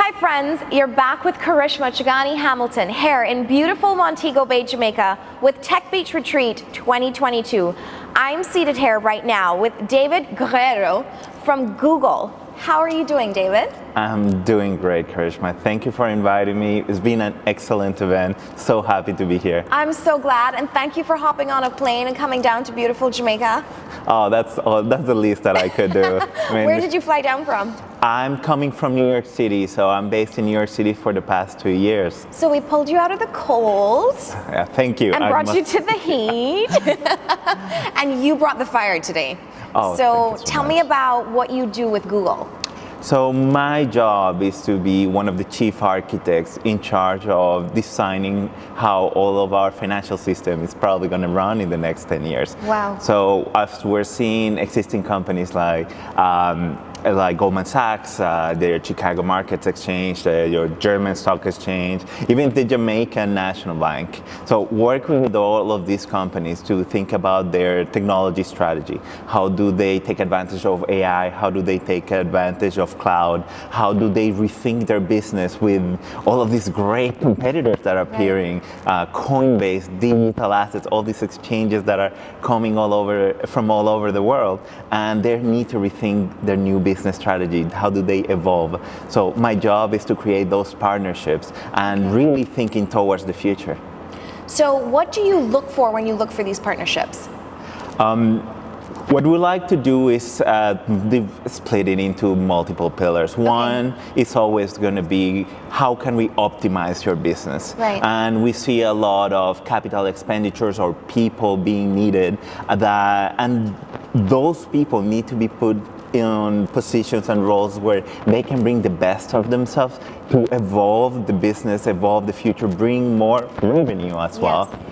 Hi friends, you're back with Karishma Chugani-Hamilton here in beautiful Montego Bay, Jamaica with Tech Beach Retreat 2022. I'm seated here right now with David Guerrero from Google. How are you doing, David? I'm doing great, Karishma. Thank you for inviting me. It's been an excellent event. So happy to be here. I'm so glad, and thank you for hopping on a plane and coming down to beautiful Jamaica. That's the least that I could do. I mean, where did you fly down from? I'm coming from New York City, so I'm based in New York City for the past 2 years. So we pulled you out of the cold. Yeah, thank you. And brought you to the heat. And you brought the fire today. Oh, so tell me about what you do with Google. So my job is to be one of the chief architects in charge of designing how all of our financial system is probably going to run in the next 10 years. Wow. So as we're seeing existing companies like Goldman Sachs, their Chicago Markets Exchange, your German Stock Exchange, even the Jamaican National Bank. So working with all of these companies to think about their technology strategy. How do they take advantage of AI? How do they take advantage of cloud? How do they rethink their business with all of these great competitors that are appearing? Coinbase, digital assets, all these exchanges that are coming from all over the world, and they need to rethink their new business strategy. How do they evolve? So my job is to create those partnerships and really thinking towards the future. So what do you look for when you look for these partnerships? What we like to do is split it into multiple pillars. Okay. One is always going to be how can we optimize your business? Right. And we see a lot of capital expenditures or people being needed, and those people need to be put in positions and roles where they can bring the best of themselves to evolve the business, evolve the future, bring more revenue as well. Yes.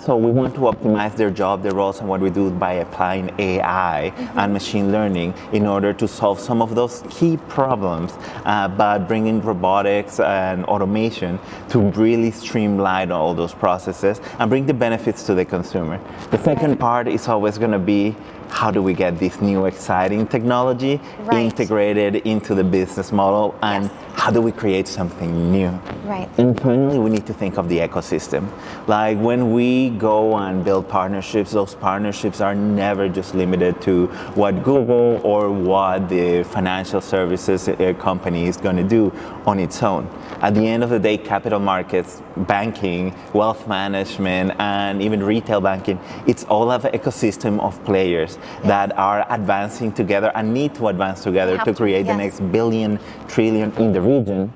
So we want to optimize their job, their roles, and what we do by applying AI and machine learning in order to solve some of those key problems, but bringing robotics and automation to really streamline all those processes and bring the benefits to the consumer. The second part is always going to be how do we get this new exciting technology integrated into the business model, and how do we create something new? Right. And finally, we need to think of the ecosystem. Like when we go and build partnerships, those partnerships are never just limited to what Google or what the financial services company is going to do on its own. At the end of the day, capital markets, banking, wealth management, and even retail banking, it's all of an ecosystem of players that are advancing together and need to advance together to create the next billion, trillion in the region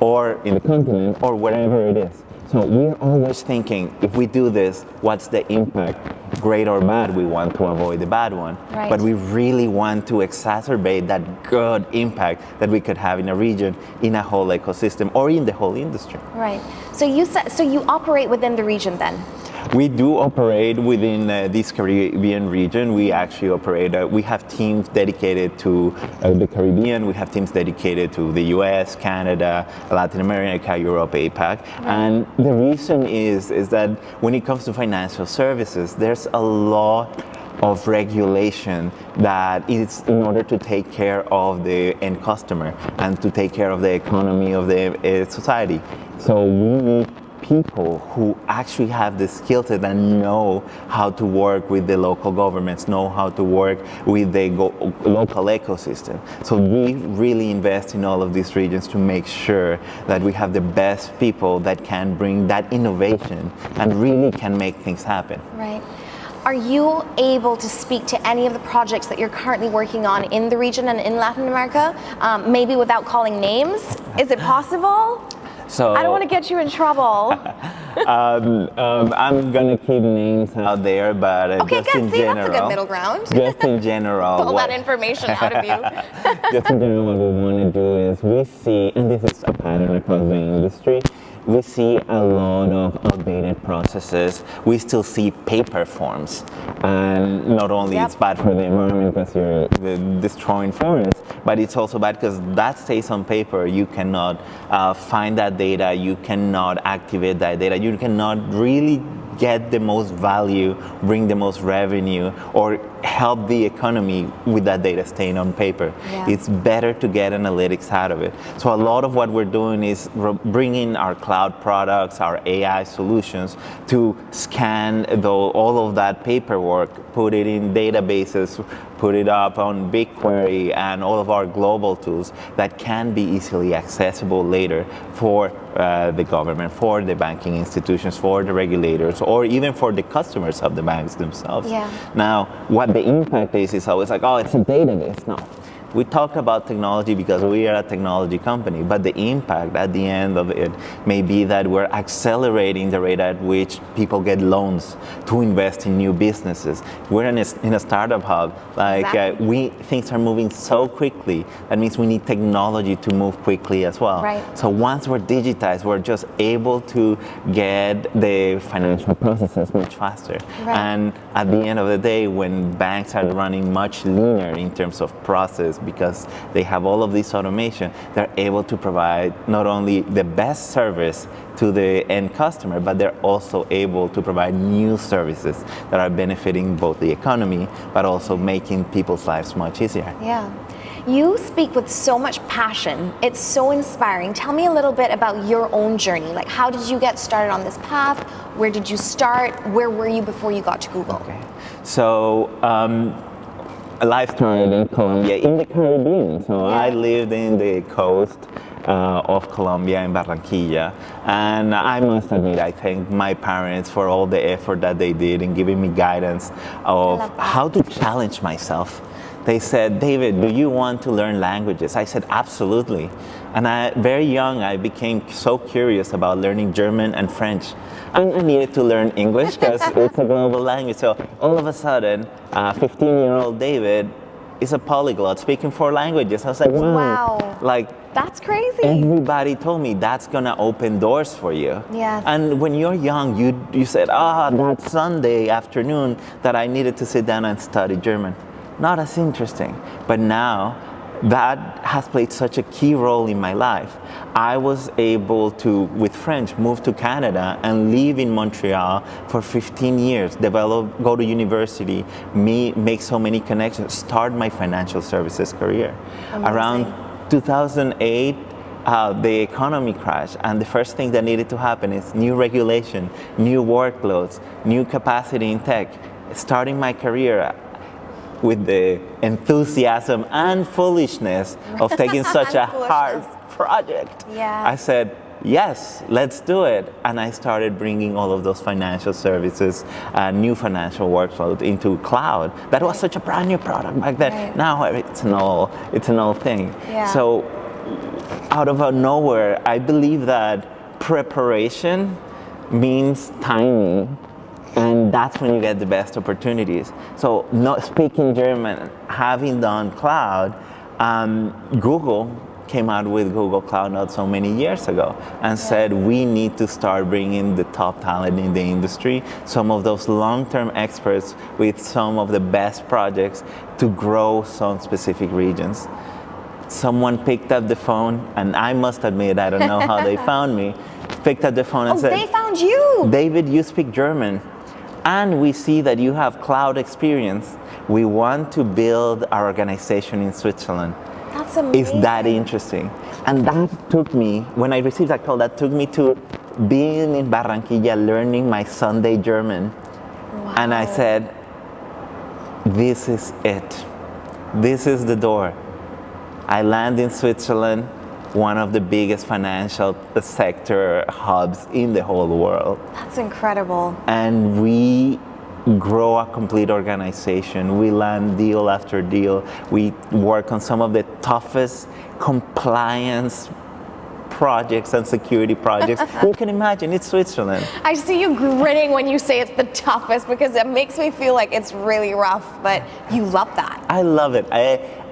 or in the continent or wherever it is. So we're always thinking, if we do this, what's the impact? Great or bad, we want to avoid the bad one. Right. But we really want to exacerbate that good impact that we could have in a region, in a whole ecosystem, or in the whole industry. Right. So you operate within the region then? We do operate within this Caribbean region. We actually operate, we have teams dedicated to the Caribbean, we have teams dedicated to the US, Canada, Latin America, Europe, APAC. And the reason is that when it comes to financial services, there's a lot of regulation that is in order to take care of the end customer and to take care of the economy of the society. So we need people who actually have the skill set and know how to work with the local governments, know how to work with the local ecosystem. So we really invest in all of these regions to make sure that we have the best people that can bring that innovation and really can make things happen. Right. Are you able to speak to any of the projects that you're currently working on in the region and in Latin America, maybe without calling names? Is it possible? So, I don't want to get you in trouble. I'm going to keep names out there, but okay, just in general. That's a good middle ground. Just in general. Pull that information out of you. Just in general, what we want to do is we see, and this is a pattern across the industry, we see a lot of outdated processes. We still see paper forms. And not only it's bad for the environment because you're destroying forests, but it's also bad because that stays on paper. You cannot find that data. You cannot activate that data. You cannot really get the most value, bring the most revenue, or help the economy with that data staying on paper. Yeah. It's better to get analytics out of it. So a lot of what we're doing is bringing our cloud products, our AI solutions to scan all of that paperwork, put it in databases, put it up on BigQuery and all of our global tools that can be easily accessible later for the government, for the banking institutions, for the regulators, or even for the customers of the banks themselves. Yeah. Now, what the impact is always like, oh, it's a database. No. We talk about technology because we are a technology company, but the impact at the end of it may be that we're accelerating the rate at which people get loans to invest in new businesses. We're in a startup hub. Like Exactly. things are moving so quickly. That means we need technology to move quickly as well. Right. So once we're digitized, we're just able to get the financial processes much faster. Right. And at the end of the day, when banks are running much leaner in terms of process, because they have all of this automation, they're able to provide not only the best service to the end customer, but they're also able to provide new services that are benefiting both the economy, but also making people's lives much easier. Yeah. You speak with so much passion. It's so inspiring. Tell me a little bit about your own journey. Like, how did you get started on this path? Where did you start? Where were you before you got to Google? Okay. So, life started in Colombia, in the Caribbean. So I lived in the coast of Colombia, in Barranquilla. And I must admit, I thank my parents for all the effort that they did in giving me guidance of how to challenge myself. They said, David, do you want to learn languages? I said, absolutely. And very young, I became so curious about learning German and French. And I needed to learn English because it's a global language. So all of a sudden, 15-year-old David is a polyglot speaking 4 languages. I was like, wow. Like, that's crazy. Everybody told me that's gonna open doors for you. Yes. And when you're young, you said, that Sunday afternoon that I needed to sit down and study German. Not as interesting. But now, that has played such a key role in my life. I was able to, with French, move to Canada and live in Montreal for 15 years, go to university, make so many connections, start my financial services career. Amazing. Around 2008, the economy crashed, and the first thing that needed to happen is new regulation, new workloads, new capacity in tech. Starting my career with the enthusiasm and foolishness of taking such a hard project. Yeah. I said, yes, let's do it. And I started bringing all of those financial services, new financial workload into cloud. That was such a brand new product back then. Right. Now it's an old thing. Yeah. So out of nowhere, I believe that preparation means timing. And that's when you get the best opportunities. So not speaking German, having done cloud, Google came out with Google Cloud not so many years ago and said we need to start bringing the top talent in the industry, some of those long-term experts with some of the best projects to grow some specific regions. Someone picked up the phone, and I must admit, I don't know how they found me, picked up the phone and said, they found you! David, you speak German. And we see that you have cloud experience. We want to build our organization in Switzerland. That's amazing. It's that interesting. And that took me, when I received that call, that took me to being in Barranquilla, learning my Sunday German. Wow. And I said, this is it. This is the door. I land in Switzerland, one of the biggest financial sector hubs in the whole world. That's incredible. And we grow a complete organization. We land deal after deal. We work on some of the toughest compliance projects and security projects. You can imagine, it's Switzerland. I see you grinning when you say it's the toughest because it makes me feel like it's really rough, but you love that. I love it.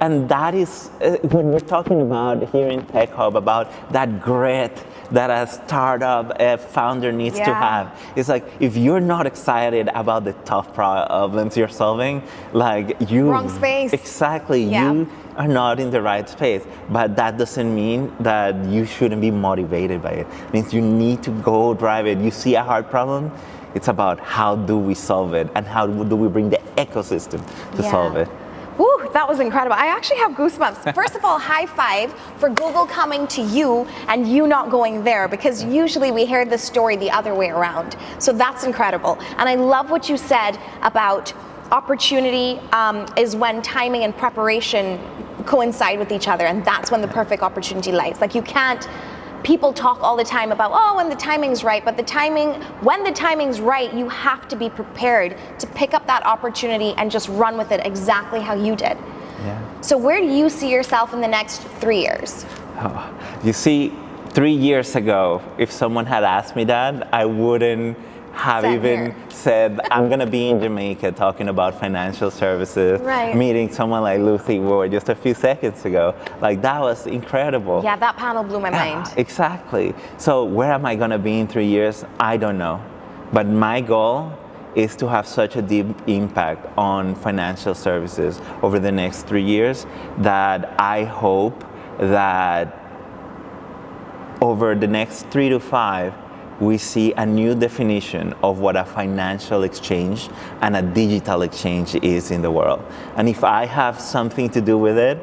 And that is, when we're talking about here in Tech Hub, about that grit that a startup founder needs to have. It's like, if you're not excited about the tough problems you're solving, like you... Wrong space. Exactly. Yeah. You are not in the right space. But that doesn't mean that you shouldn't be motivated by it. It means you need to go drive it. You see a hard problem, It's about how do we solve it and how do we bring the ecosystem to solve it. Woo, that was incredible. I actually have goosebumps. First of all, high five for Google coming to you and you not going there, because usually we hear the story the other way around. So that's incredible. And I love what you said about opportunity is when timing and preparation coincide with each other, and that's when the perfect opportunity lies. Like, you can't, people talk all the time about, oh, when the timing's right, but when the timing's right, you have to be prepared to pick up that opportunity and just run with it exactly how you did. Yeah. So where do you see yourself in the next 3 years? Oh, you see, 3 years ago, if someone had asked me that, I wouldn't have even said, I'm going to be in Jamaica talking about financial services, meeting someone like Lucy Ward just a few seconds ago. Like, that was incredible. Yeah, that panel blew my mind. Exactly. So where am I going to be in 3 years? I don't know. But my goal is to have such a deep impact on financial services over the next 3 years that I hope that over the next 3 to 5, we see a new definition of what a financial exchange and a digital exchange is in the world. And if I have something to do with it,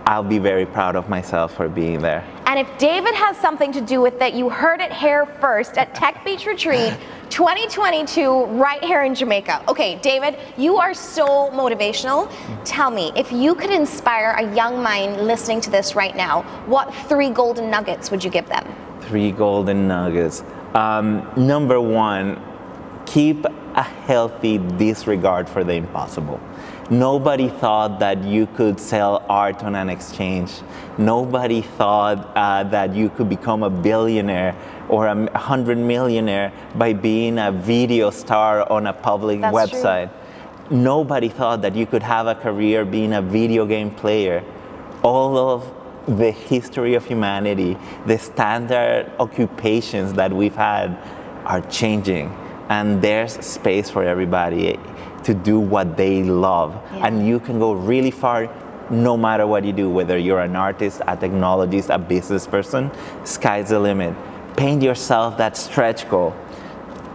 I'll be very proud of myself for being there. And if David has something to do with it, you heard it here first at Tech Beach Retreat 2022 right here in Jamaica. Okay, David, you are so motivational. Tell me, if you could inspire a young mind listening to this right now, what 3 golden nuggets would you give them? 3 golden nuggets. Number 1, keep a healthy disregard for the impossible. Nobody thought that you could sell art on an exchange. Nobody thought that you could become a billionaire or a 100 millionaire by being a video star on a public website. True. Nobody thought that you could have a career being a video game player. All of the history of humanity, the standard occupations that we've had are changing, and there's space for everybody to do what they love. And you can go really far no matter what you do, whether you're an artist, a technologist, a business person. Sky's the limit. Paint yourself that stretch goal,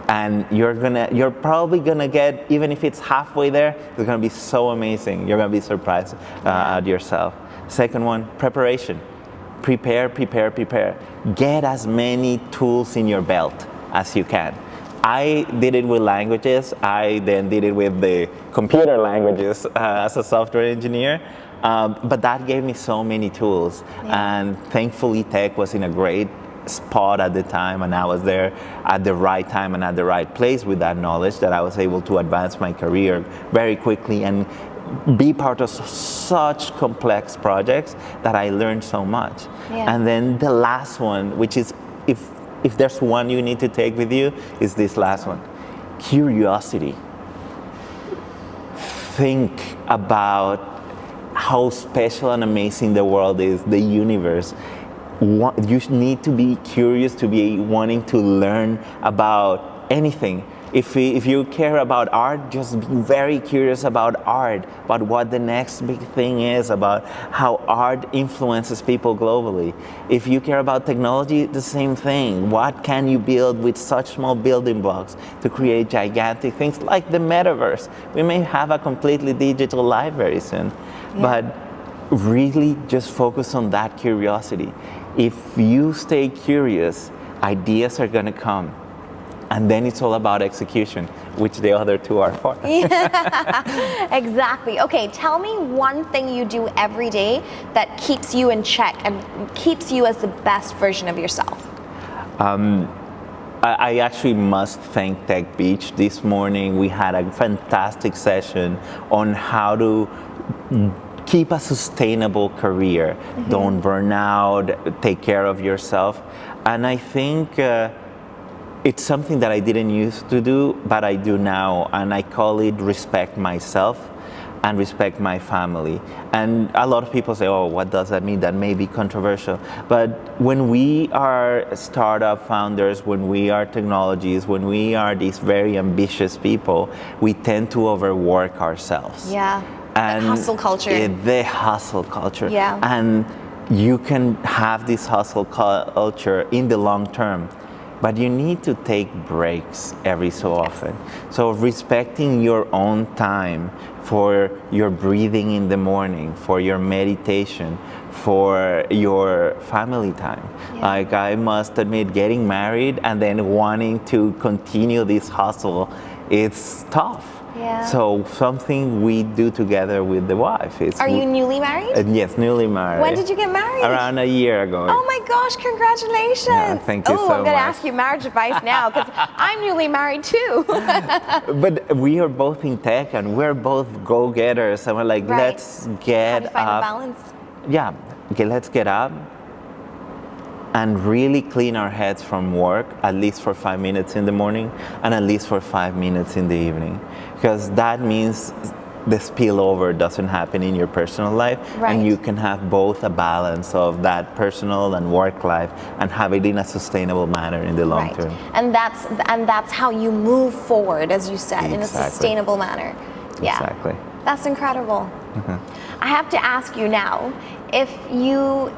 and you're probably gonna get, even if it's halfway there, it's gonna be so amazing. You're gonna be surprised at yourself. Second one, preparation. Prepare. Get as many tools in your belt as you can. I did it with languages. I then did it with the computer languages as a software engineer. But that gave me so many tools. And thankfully, tech was in a great spot at the time, and I was there at the right time and at the right place with that knowledge, that I was able to advance my career very quickly and be part of such complex projects that I learned so much. And then the last one, which is, if there's one you need to take with you, is this last one. Curiosity. Think about how special and amazing the world is, the universe. You need to be curious, to be wanting to learn about anything. If you care about art, just be very curious about art, about what the next big thing is, about how art influences people globally. If you care about technology, the same thing. What can you build with such small building blocks to create gigantic things like the metaverse? We may have a completely digital life very soon, but really just focus on that curiosity. If you stay curious, ideas are gonna come. And then it's all about execution, which the other 2 are for. Exactly. Okay, tell me one thing you do every day that keeps you in check and keeps you as the best version of yourself. I actually must thank Tech Beach. This morning we had a fantastic session on how to keep a sustainable career. Don't burn out, take care of yourself. And I think it's something that I didn't used to do, but I do now, and I call it respect myself and respect my family. And a lot of people say, oh, what does that mean? That may be controversial. But when we are startup founders, when we are technologies, when we are these very ambitious people, we tend to overwork ourselves. And the hustle culture. The hustle culture. Yeah. And you can have this hustle culture in the long term but you need to take breaks every so often. So respecting your own time for your breathing in the morning, for your meditation, for your family time. Like, I must admit, getting married and then wanting to continue this hustle, it's tough. Yeah. So something we do together with the wife is. Are you newly married? Yes, newly married. When did you get married? Around a year ago. Oh my gosh, congratulations. Yeah, thank you so I'm going to much. ask you marriage advice now because I'm newly married too. But we are both in tech and we're both go-getters, and we're like, Right. let's get How to find up. a balance. Yeah, okay, let's get up and really clean our heads from work, at least for 5 minutes in the morning and at least for 5 minutes in the evening. Because that means the spillover doesn't happen in your personal life, Right. and you can have both a balance of that personal and work life and have it in a sustainable manner in the long term. And that's how you move forward, as you said, in a Exactly. sustainable manner. Yeah. Exactly. That's incredible. I have to ask you now, if you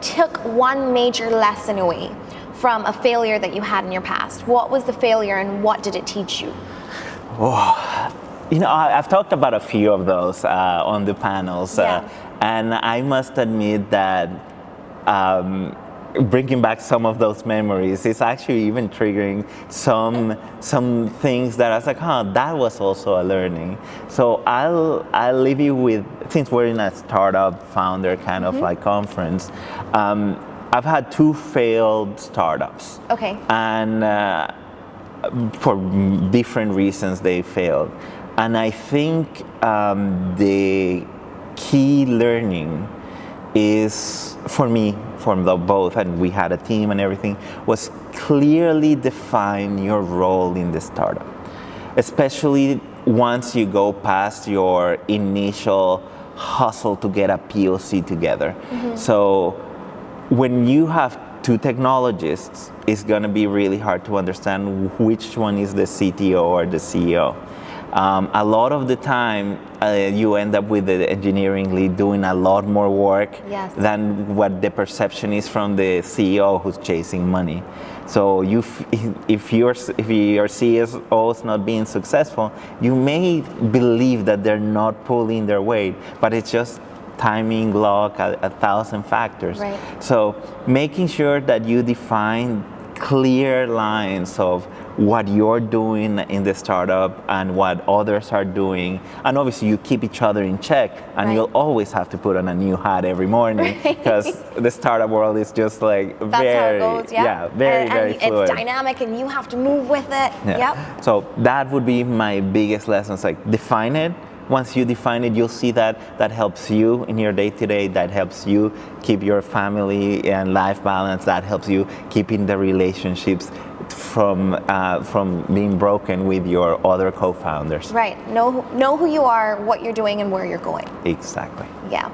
took one major lesson away from a failure that you had in your past, what was the failure and what did it teach you? You know, I've talked about a few of those on the panels, and I must admit that bringing back some of those memories is actually even triggering some things that I was like, that was also a learning. So I'll leave you with, since we're in a startup founder kind of like conference, I've had 2 failed startups. Okay. And for different reasons they failed. And I think the key learning is, for me, from both, and we had a team and everything, was clearly define your role in the startup. Especially once you go past your initial hustle to get a POC together. So when you have 2 technologists, it's going to be really hard to understand which one is the CTO or the CEO. A lot of the time, you end up with the engineering lead doing a lot more work than what the perception is from the CEO who's chasing money. So if your CSO is not being successful, you may believe that they're not pulling their weight, but it's just timing, luck, 1,000 factors. Right. So making sure that you define clear lines of what you're doing in the startup and what others are doing, and obviously you keep each other in check, and you'll always have to put on a new hat every morning because the startup world is just like That's very, how it goes, very fluid. It's dynamic and you have to move with it. Yeah. So that would be my biggest lesson. It's like, define it. Once you define it, you'll see that helps you in your day-to-day, that helps you keep your family and life balance, that helps you keeping the relationships from being broken with your other co-founders. Right. Know who you are, what you're doing, and where you're going. Exactly. Yeah.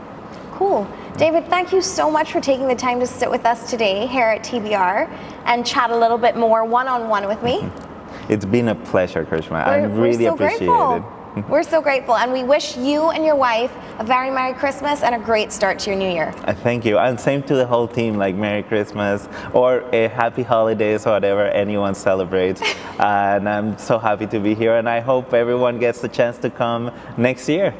Cool. David, thank you so much for taking the time to sit with us today here at TBR and chat a little bit more one-on-one with me. It's been a pleasure, Karishma. I really appreciate it. We're so grateful, and we wish you and your wife a very Merry Christmas and a great start to your new year. Thank you, and same to the whole team, like Merry Christmas or a Happy Holidays, whatever anyone celebrates. And I'm so happy to be here, and I hope everyone gets the chance to come next year.